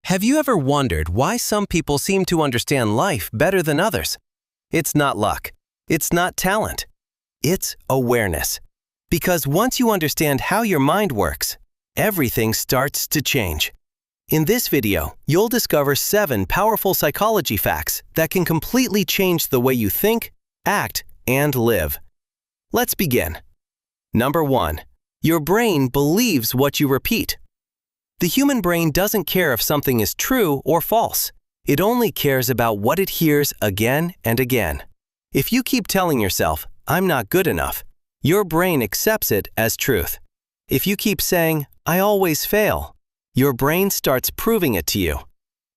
Have you ever wondered why some people seem to understand life better than others? It's not luck. It's not talent. It's awareness. Because once you understand how your mind works, everything starts to change. In this video, you'll discover 7 powerful psychology facts that can completely change the way you think, act, and live. Let's begin. Number 1. Your brain believes what you repeat. The human brain doesn't care if something is true or false. It only cares about what it hears again and again. If you keep telling yourself, "I'm not good enough," your brain accepts it as truth. If you keep saying, "I always fail," your brain starts proving it to you.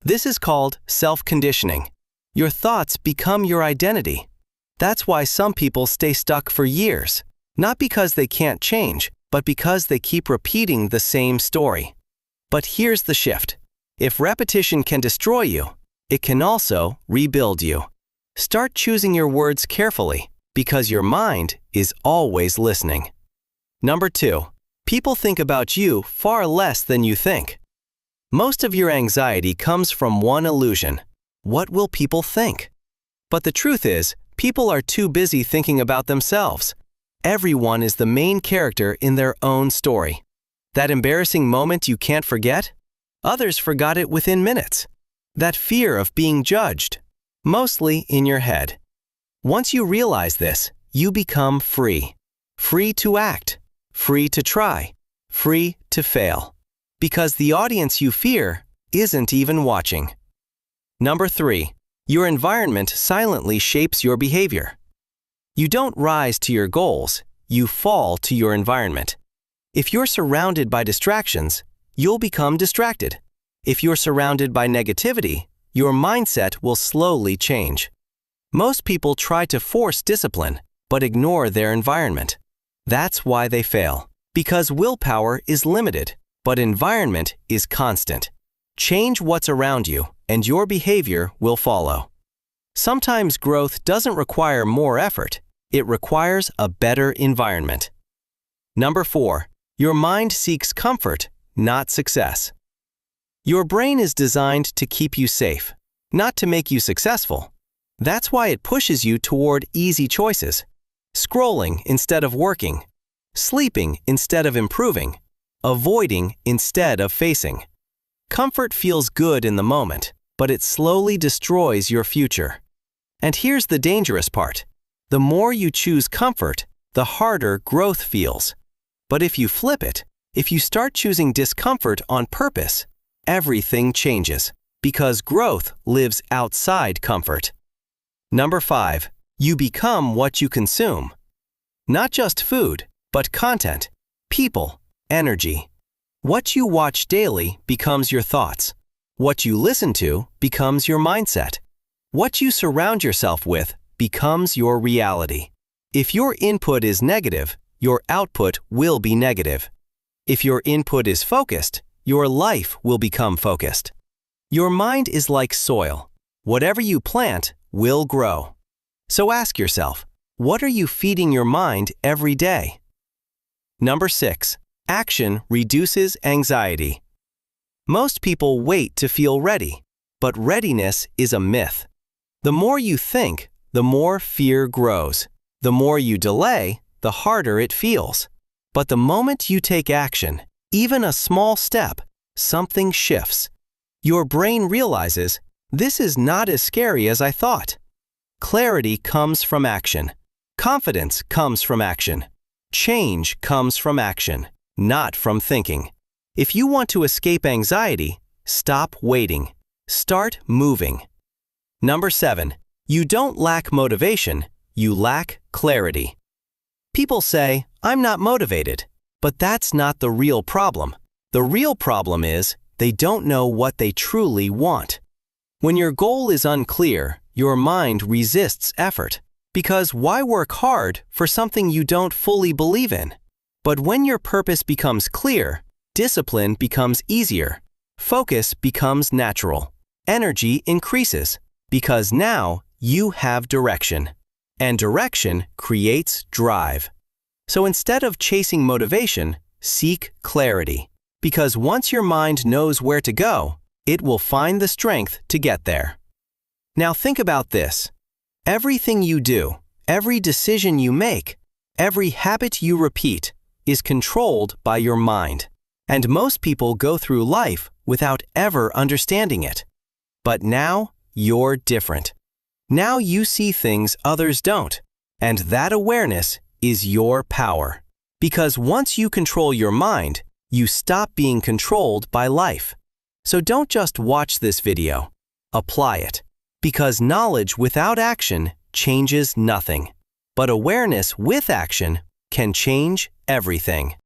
This is called self-conditioning. Your thoughts become your identity. That's why some people stay stuck for years, not because they can't change, but because they keep repeating the same story. But here's the shift. If repetition can destroy you, it can also rebuild you. Start choosing your words carefully, because your mind is always listening. Number 2. People think about you far less than you think. Most of your anxiety comes from one illusion. What will people think? But the truth is, people are too busy thinking about themselves. Everyone is the main character in their own story. That embarrassing moment you can't forget? Others forgot it within minutes. That fear of being judged? Mostly in your head. Once you realize this, you become free. Free to act. Free to try. Free to fail. Because the audience you fear isn't even watching. Number 3. Your environment silently shapes your behavior. You don't rise to your goals, you fall to your environment. If you're surrounded by distractions, you'll become distracted. If you're surrounded by negativity, your mindset will slowly change. Most people try to force discipline, but ignore their environment. That's why they fail. Because willpower is limited, but environment is constant. Change what's around you, and your behavior will follow. Sometimes growth doesn't require more effort. It requires a better environment. Number 4. Your mind seeks comfort, not success. Your brain is designed to keep you safe, not to make you successful. That's why it pushes you toward easy choices. Scrolling instead of working. Sleeping instead of improving. Avoiding instead of facing. Comfort feels good in the moment, but it slowly destroys your future. And here's the dangerous part. The more you choose comfort, the harder growth feels. But if you flip it, if you start choosing discomfort on purpose, everything changes, because growth lives outside comfort. Number 5. You become what you consume. Not just food, but content, people, energy. What you watch daily becomes your thoughts. What you listen to becomes your mindset. What you surround yourself with becomes your reality. If your input is negative, your output will be negative. If your input is focused, your life will become focused. Your mind is like soil. Whatever you plant will grow. So ask yourself, what are you feeding your mind every day? Number 6. Action reduces anxiety. Most people wait to feel ready, but readiness is a myth. The more you think, the more fear grows. The more you delay, the harder it feels. But the moment you take action, even a small step, something shifts. Your brain realizes, this is not as scary as I thought. Clarity comes from action. Confidence comes from action. Change comes from action, not from thinking. If you want to escape anxiety, stop waiting. Start moving. Number 7. You don't lack motivation, you lack clarity. People say, "I'm not motivated," but that's not the real problem. The real problem is they don't know what they truly want. When your goal is unclear, your mind resists effort. Because why work hard for something you don't fully believe in? But when your purpose becomes clear, discipline becomes easier. Focus becomes natural. Energy increases. Because now you have direction. And direction creates drive. So instead of chasing motivation, seek clarity. Because once your mind knows where to go, it will find the strength to get there. Now think about this. Everything you do, every decision you make, every habit you repeat is controlled by your mind. And most people go through life without ever understanding it. But now, you're different. Now you see things others don't. And that awareness is your power. Because once you control your mind, you stop being controlled by life. So don't just watch this video. Apply it. Because knowledge without action changes nothing. But awareness with action can change everything.